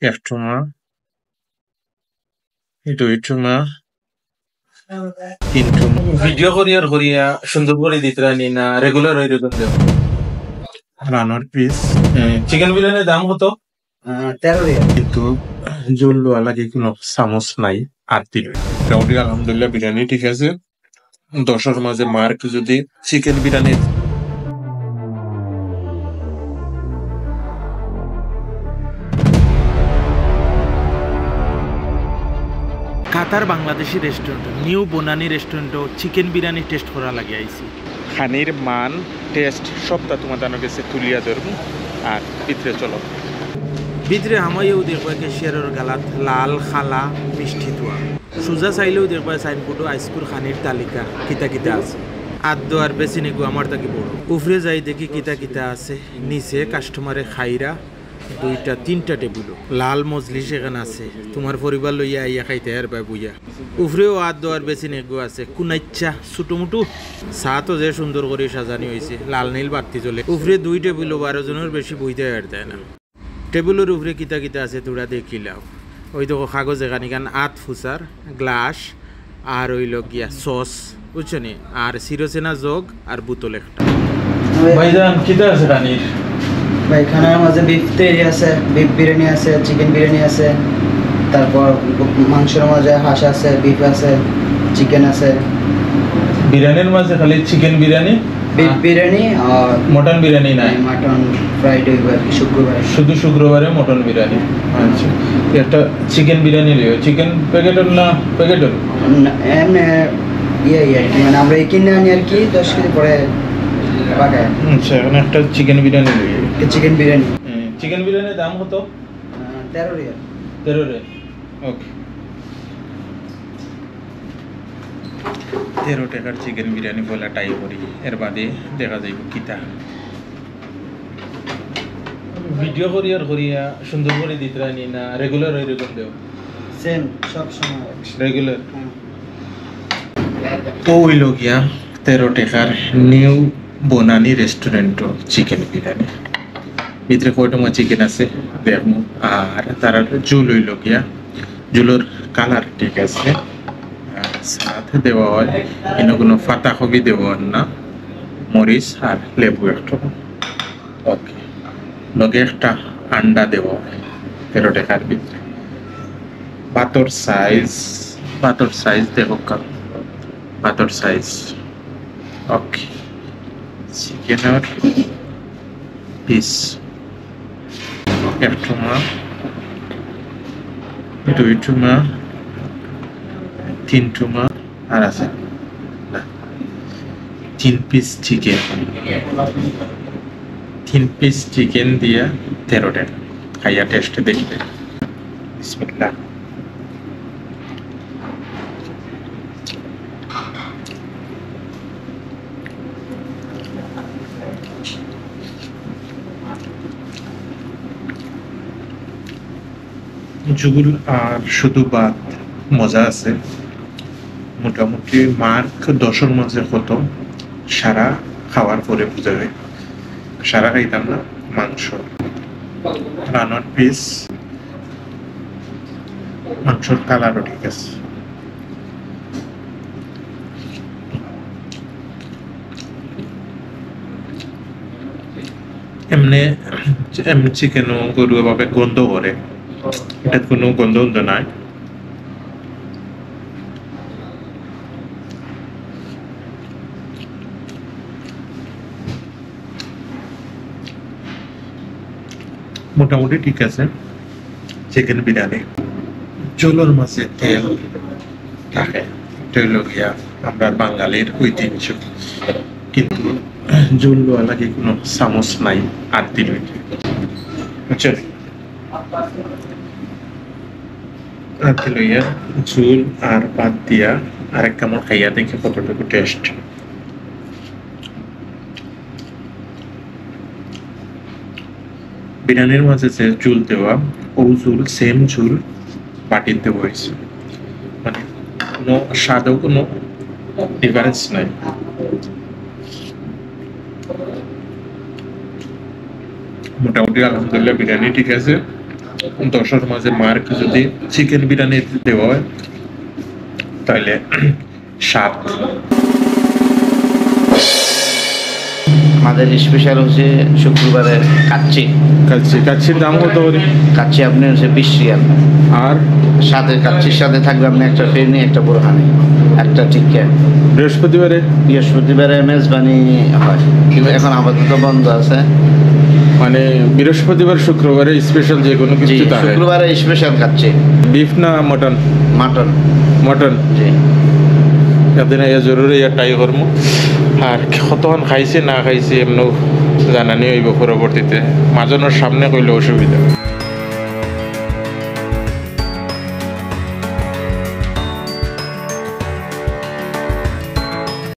একটুমা দুইটুমা তিনটুমা video করিয়া সুন্দর করে দিতরানি না রেগুলার হয়ে রকম দেব রানার পিস চিকেন বিরিয়ানির দাম কত? 13 রিয়াল। কিন্তু জোল লাগে কোনো চামচ নাই আর দিল মোটামুটি আলহামদুলিল্লাহ বিরিয়ানি ঠিক আছে। 10-এর মাঝে মার্ক যদি chicken biryani Qatar Bangladeshi restaurant new Banani restaurant chicken biryani taste করা লাগে আইছি। খানির মান টেস্ট সবটা তোমার জানো গেছে তুলিয়া ধরবো আর ভিতরে চলো। ভিতরে আমাইও দেখবা কেশিয়ারের গালাত লাল খালা মিষ্টি দোয়া সোজা চাইলেও দেখবা সাইনবোর্ডও আইসকুর খানির তালিকা কিতা কিতা আছে। আদ্য আর বেশি নেগু আমার তাকে বড় উফরে যাই দেখি কিতা কিতা আছে। নিচে কাস্টমারে খাইরা 2-3টা টেবিলও লাল মজলিস এখানে আছে। তোমার পরিবার লইয়া আইয়া খাইতে আর পাই বুইয়া উফরেও আদ্য আর বেশি নেগু আছে। কুনাইচ্ছা ছোটমুটু চা তো যে সুন্দর করে সাজানি হয়েছে লাল নীল বাতি জ্বলে। উফরে 2 টেবিলও 12 জনের বেশি বইতে আর দেয় না। টেবিলের উপরে কিতা কিতা আছে তোরা দেখিলাও। ওই দেখো কাগজ এখানে আত ফুসার গ্লাস আর ওইল গিয়া সস বুঝছো নি আর সিরোসেনা জগ আর বোতল একটা। ভাইজান কিটা আছে খানির? ভাই খানার মাঝে বিফ তেরি আছে, বিফ বিরিয়ানি আছে, চিকেন বিরিয়ানি আছে, তারপর মাংসের মাঝে হাঁস আছে, বিফ আছে, চিকেন আছে। বিরিয়ানির মাঝে খালি চিকেন বিরিয়ানি, বিফ বিরিয়ানি আর মটন বিরিয়ানি নাই? মাটন ফ্রাইডে শুক্রবার। শুধু শুক্রবারে মটন বিরিয়ানি। আচ্ছা একটা চিকেন বিরিয়ানি লিও। চিকেন প্যাকেটের না প্যাকেটের? এমনি মানে আমরা কিনে আনি আর কি 10 কেজি পরে পাকায়। আচ্ছা এখন একটা চিকেন বিরিয়ানি লিও। চিকেন বিরিয়ানি। চিকেন বিরিয়ানির দাম কত? 13 রিয়াল। 13 রে। ওকে 13 টাকার চিকেন বিরিয়ানি বলে টাই করি এর বাদে দেখা যাইব কিতা। ভিডিও করিয়া সুন্দর করে দিতরানি না রেগুলার হয়ে রকম দেব? সেম সব সময় রেগুলার। ওইল গিয়া 13 টাকার new Banani restaurant chicken biryani. ভিতরে কয়টা চিকেন আছে দেখবো আর তার জুল হইল গিয়া জুলোর কালার ঠিক আছে। সাথে দেওয়া হয় এনে কোনো ফাতা কবি দেওয়া হয় না, মরিচ আর লেবু একটা। ওকে লগে একটা আন্ডা দেওয়া হয় 13 টাকার ভিতরে। পাতর সাইজ দেখো কাল পাতর সাইজ। ওকে চিকেনের পিস একটুমা দুইটুমা তিনটুমা আর আছে না 3 পিস চিকেন। 3 পিস চিকেন দিয়া 13 টাকা। খাইয়া টেস্ট দেখবে। বিসমিল্লাহ। জুগুল আর শুধু ভাত মজা আছে। মোটামুটি মার্ক 10-এর মাঝে কত সারা খাওয়ার পরে বুঝা যায়। সারা খাইতাম না। মাংস রানার পিস, মাংসর কালারও ঠিক আছে। এমনি চিকেনও গরু ভাবে গন্ধ করে, এটা কোনো গন্ধ নাই। মোটামুটি ঠিক আছে চিকেন বিরিয়ানি। চোলোর মাঝে তেল থাকে, তেল গিয়া আমরা বাঙালির ঐতিহ্য। কিন্তু জোল লাগে কোনো চামচ নাই আর দিল বুঝছেন। আর লইয়া ঝুল আর ভাত দিয়া আরেক কামড় খাইয়া দেখে কতটুকু টেস্ট। বিরিয়ানির মাঝে যে ঝুল দেওয়া ও ঝুল সেম ঝুল বাটির দেওয়া হয়েছে, মানে কোনো স্বাদও কোনো ডিফারেন্স নাই। মোটামুটি আলহামদুলিল্লাহ বিরিয়ানি ঠিক আছে। 10-এর মাঝে মার্ক যদি চিকেন বিরিয়ানি দেওয়া হয় তাহলে 7। আমাদের স্পেশাল হচ্ছে শুক্রবারে কাচ্চি। কাচ্চির দাম কত করে? কাচ্চি আপনি হচ্ছে 20 রিয়াল। আর সাথে কাচ্চির সাথে থাকবে আপনি একটা ফেরনি, একটা বোরহানি, একটা টিক্কা। বৃহস্পতিবারে মেজবানি হয়, কিন্তু এখন আপাতত বন্ধ আছে। মানে বৃহস্পতিবার শুক্রবারে স্পেশাল যে কোনো জি, কিছু থাকে? শুক্রবারে স্পেশাল কাচ্চি। বিফ না মটন? মাটন। মটন। জি, এদিন জরুরি ট্রাই করবো। আর কতক্ষণ খাইছে না খাইছে এমন জানানি হইব পরবর্তীতে, মাজনের সামনে কইলে অসুবিধা।